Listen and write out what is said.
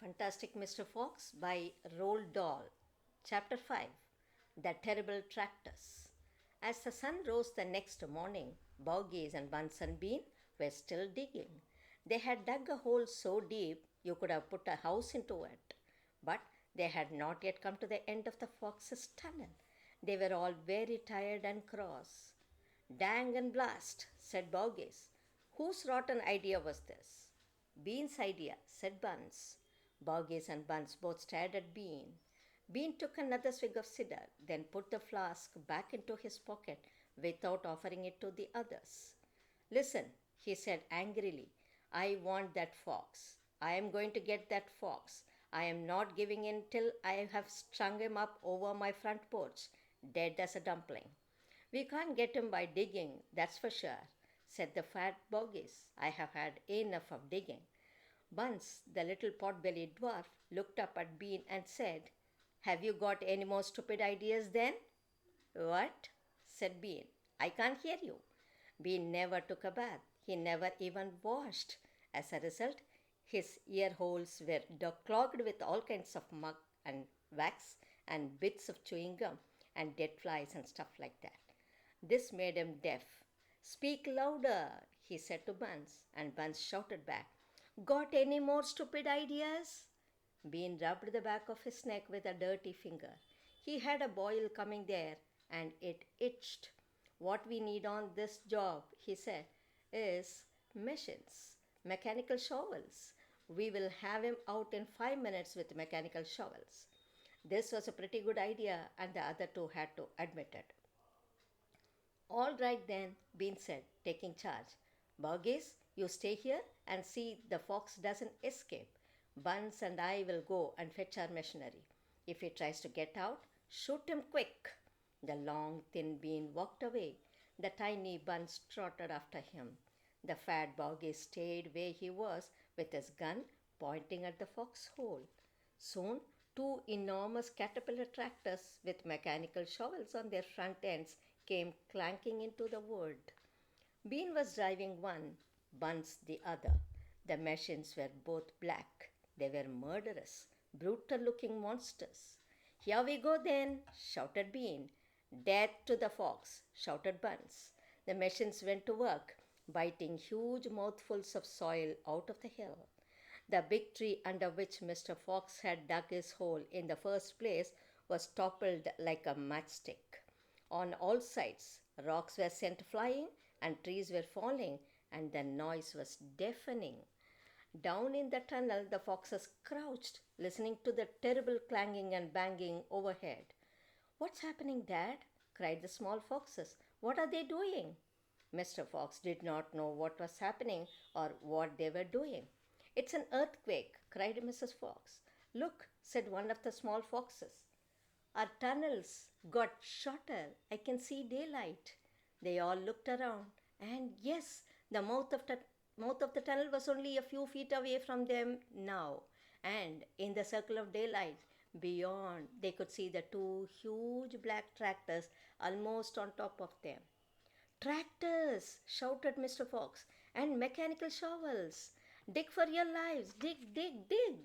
Fantastic Mr. Fox by Roald Dahl. Chapter 5. The Terrible Tractors. As the sun rose the next morning, Boggies and Bunsen Bean were still digging. They had dug a hole so deep you could have put a house into it. But they had not yet come to the end of the fox's tunnel. They were all very tired and cross. Dang and blast, said Boggies. Whose rotten idea was this? Bean's idea, said Buns. Boggies and Buns both stared at Bean. Bean took another swig of cider, then put the flask back into his pocket without offering it to the others. Listen, he said angrily, I want that fox. I am going to get that fox. I am not giving in till I have strung him up over my front porch, dead as a dumpling. We can't get him by digging, that's for sure, said the fat Boggies. I have had enough of digging. Buns, the little pot-bellied dwarf, looked up at Bean and said, Have you got any more stupid ideas then? What? Said Bean. I can't hear you. Bean never took a bath. He never even washed. As a result, his ear holes were clogged with all kinds of muck and wax and bits of chewing gum and dead flies and stuff like that. This made him deaf. Speak louder, he said to Buns, and Buns shouted back, Got any more stupid ideas? Bean rubbed the back of his neck with a dirty finger. He had a boil coming there and it itched. What we need on this job, he said, is machines, mechanical shovels. We will have him out in 5 minutes with mechanical shovels. This was a pretty good idea, and the other two had to admit it. All right then, Bean said, taking charge. Boggies, you stay here and see the fox doesn't escape. Buns and I will go and fetch our machinery. If he tries to get out, shoot him quick. The long, thin Bean walked away. The tiny Buns trotted after him. The fat Boggy stayed where he was with his gun pointing at the foxhole. Soon, two enormous caterpillar tractors with mechanical shovels on their front ends came clanking into the wood. Bean was driving one, Buns the other. The machines were both black. They were murderous, brutal-looking monsters. Here we go then, shouted Bean. Death to the fox, shouted Buns. The machines went to work, biting huge mouthfuls of soil out of the hill. The big tree under which Mr. Fox had dug his hole in the first place was toppled like a matchstick. On all sides, rocks were sent flying and trees were falling, and the noise was deafening. Down in the tunnel, the foxes crouched, listening to the terrible clanging and banging overhead. What's happening, Dad? Cried the small foxes. What are they doing? Mr. Fox did not know what was happening or what they were doing. It's an earthquake, cried Mrs. Fox. Look, said one of the small foxes. Our tunnels got shorter. I can see daylight. They all looked around, and yes, the mouth of the tunnel was only a few feet away from them now, and in the circle of daylight beyond, they could see the two huge black tractors almost on top of them. Tractors, shouted Mr. Fox, and mechanical shovels. Dig for your lives, dig, dig, dig.